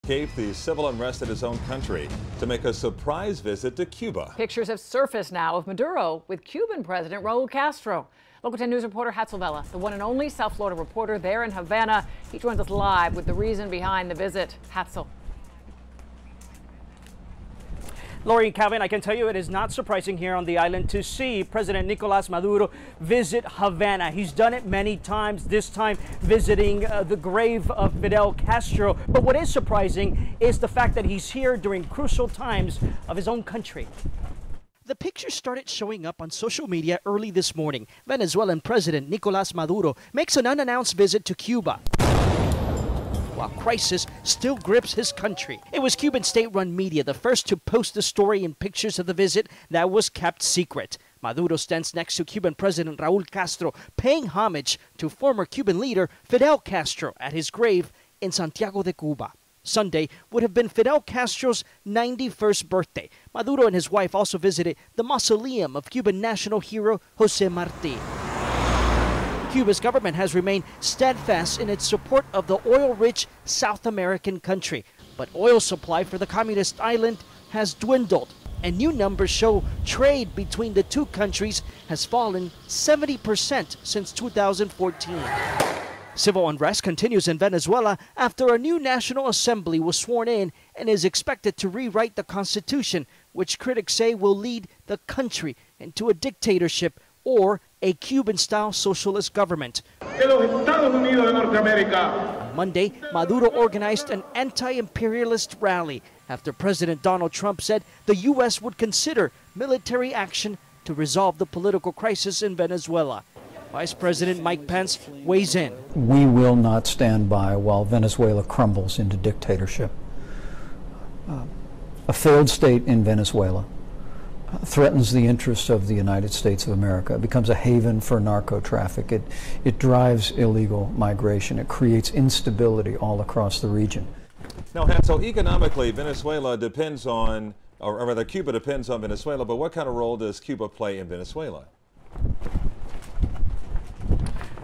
escaped the civil unrest in his own country to make a surprise visit to Cuba. Pictures have surfaced now of Maduro with Cuban President Raul Castro. Local 10 News reporter Hatzel Vela, the one and only South Florida reporter there in Havana. He joins us live with the reason behind the visit. Hatzel. Lori and Calvin, I can tell you it is not surprising here on the island to see President Nicolas Maduro visit Havana. He's done it many times, this time visiting the grave of Fidel Castro. But what is surprising is the fact that he's here during crucial times of his own country. The pictures started showing up on social media early this morning. Venezuelan President Nicolas Maduro makes an unannounced visit to Cuba, while crisis still grips his country. It was Cuban state-run media the first to post the story and pictures of the visit that was kept secret. Maduro stands next to Cuban President Raul Castro, paying homage to former Cuban leader Fidel Castro at his grave in Santiago de Cuba. Sunday would have been Fidel Castro's 91st birthday. Maduro and his wife also visited the mausoleum of Cuban national hero José Martí. Cuba's government has remained steadfast in its support of the oil-rich South American country. But oil supply for the communist island has dwindled, and new numbers show trade between the two countries has fallen 70% since 2014. Civil unrest continues in Venezuela after a new National Assembly was sworn in and is expected to rewrite the constitution, which critics say will lead the country into a dictatorship or a Cuban-style socialist government. On Monday, Maduro organized an anti-imperialist rally after President Donald Trump said the U.S. would consider military action to resolve the political crisis in Venezuela. Vice President Mike Pence weighs in. We will not stand by while Venezuela crumbles into dictatorship. A failed state in Venezuela threatens the interests of the United States of America. It becomes a haven for narco traffic. It drives illegal migration. It creates instability all across the region. Now, Hansel, economically, Venezuela depends on, or rather Cuba depends on Venezuela, but what kind of role does Cuba play in Venezuela?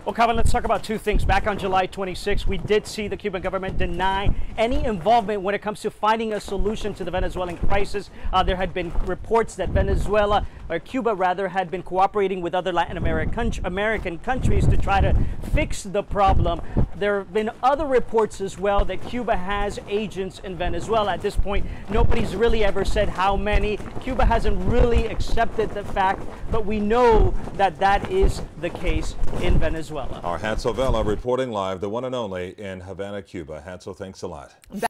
Well, Calvin, let's talk about two things. Back on July 26, we did see the Cuban government deny any involvement when it comes to finding a solution to the Venezuelan crisis. There had been reports that Venezuela, or Cuba rather, had been cooperating with other Latin American countries to try to fix the problem. There have been other reports as well that Cuba has agents in Venezuela. At this point, nobody's really ever said how many. Cuba hasn't really accepted the fact, but we know that that is the case in Venezuela. Our Hatzel Vela reporting live, the one and only in Havana, Cuba. Hatzel, thanks a lot.